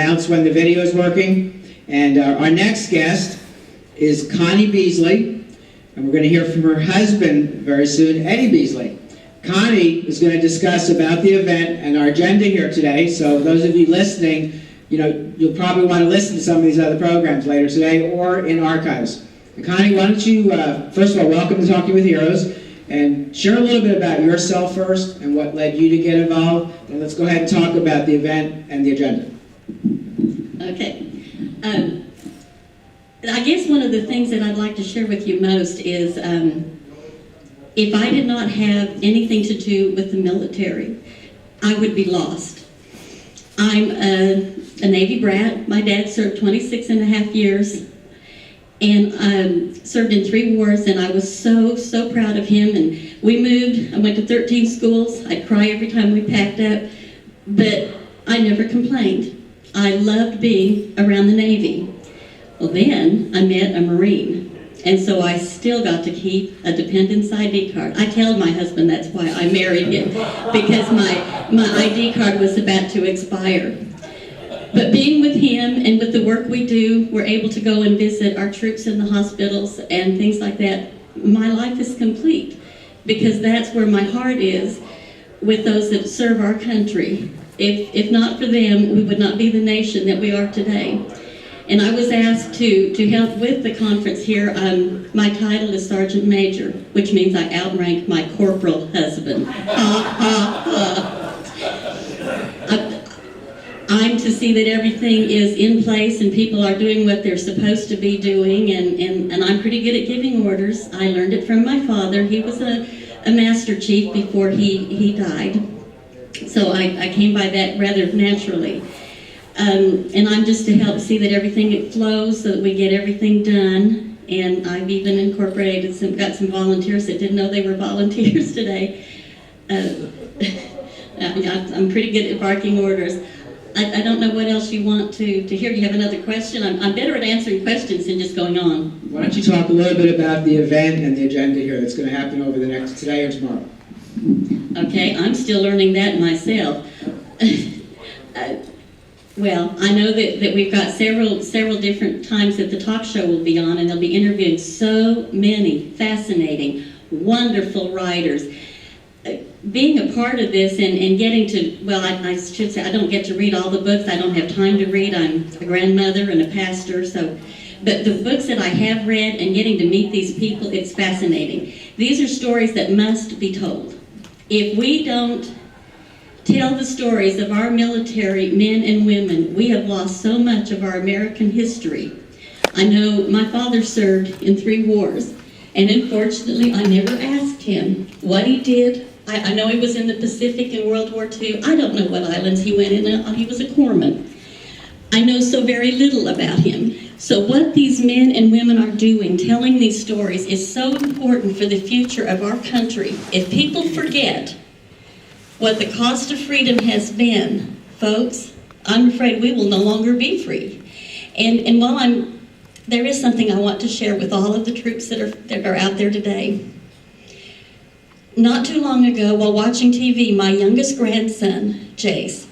Announce when the video is working. And our next guest is Connie Beesley, and we're going to hear from her husband very soon, Eddie Beesley. Connie is going to discuss about the event and our agenda here today. So those of you listening, you'll probably want to listen to some of these other programs later today or in archives. And Connie, why don't you, first of all, welcome to Talking with Heroes, and share a little bit about yourself first and what led you to get involved. And let's go ahead and talk about the event and the agenda. Okay. I guess one of the things that I'd like to share with you most is if I did not have anything to do with the military, I would be lost. I'm a Navy brat. My dad served 26 and a half years and served in 3 wars, and I was so proud of him. And we moved. I went to 13 schools. I'd cry every time we packed up, but I never complained. I loved being around the Navy. Well, then I met a Marine, and so I still got to keep a dependence ID card. I tell my husband that's why I married him, because my ID card was about to expire. But being with him and with the work we do, we're able to go and visit our troops in the hospitals and things like that. My life is complete, because that's where my heart is with those that serve our country. If not for them, we would not be the nation that we are today. And I was asked to help with the conference here. My title is Sergeant Major, which means I outrank my corporal husband. I'm to see that everything is in place and people are doing what they're supposed to be doing, and I'm pretty good at giving orders. I learned it from my father. He was a master chief before he died. So I came by that rather naturally. And I'm just to help see that everything flows so that we get everything done. And I've even incorporated got some volunteers that didn't know they were volunteers today. I'm pretty good at barking orders. I don't know what else you want to hear. Do you have another question? I'm better at answering questions than just going on. Why don't you talk a little bit about the event and the agenda here that's going to happen over the next today or tomorrow? Okay, I'm still learning that myself. Well, I know that we've got several different times that the talk show will be on, and they'll be interviewing so many fascinating, wonderful writers. Being a part of this and getting to, well, I should say I don't get to read all the books. I don't have time to read. I'm a grandmother and a pastor, but the books that I have read and getting to meet these people, it's fascinating. These are stories that must be told. If we don't tell the stories of our military men and women, we have lost so much of our American history. I know my father served in 3 wars, and unfortunately I never asked him what he did. I know he was in the Pacific in World War II. I don't know what islands he went in. He was a corpsman. I know so very little about him. So what these men and women are doing, telling these stories, is so important for the future of our country. If people forget what the cost of freedom has been, folks, I'm afraid we will no longer be free. And while there is something I want to share with all of the troops that are out there today. Not too long ago, while watching TV, my youngest grandson, Jace,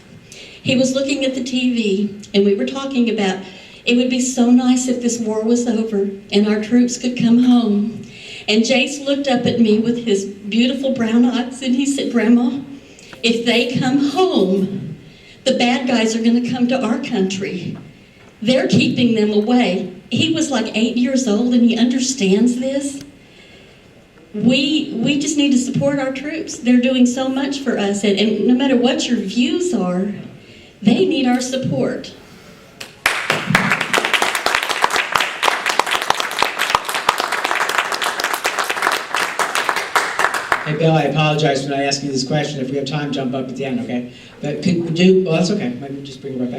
he was looking at the TV, and we were talking about it would be so nice if this war was over and our troops could come home. And Jace looked up at me with his beautiful brown eyes, and he said, "Grandma, if they come home, the bad guys are going to come to our country. They're keeping them away." He was like 8 years old, and he understands this. We just need to support our troops. They're doing so much for us, and no matter what your views are, they need our support. Hey, Bill, I apologize for not asking you this question. If we have time, jump up at the end, okay? But well, that's okay. Maybe just bring it right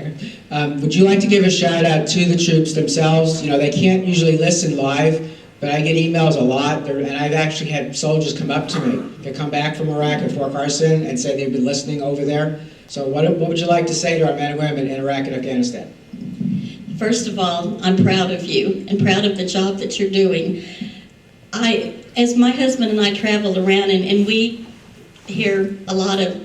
back. Would you like to give a shout out to the troops themselves? They can't usually listen live, but I get emails a lot, and I've actually had soldiers come up to me. They come back from Iraq and Fort Carson and say they've been listening over there. So what would you like to say to our men and women in Iraq and Afghanistan? First of all, I'm proud of you and proud of the job that you're doing. As my husband and I travel around, and we hear a lot of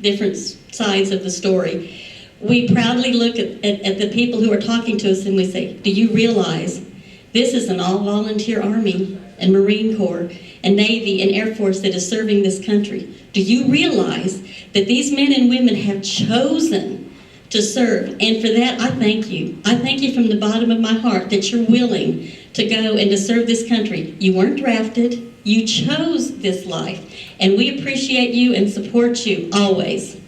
different sides of the story, we proudly look at the people who are talking to us and we say, do you realize this is an all-volunteer Army and Marine Corps and Navy and Air Force that is serving this country? Do you realize that these men and women have chosen to serve? And for that, I thank you. I thank you from the bottom of my heart that you're willing to go and to serve this country. You weren't drafted. You chose this life. And we appreciate you and support you always.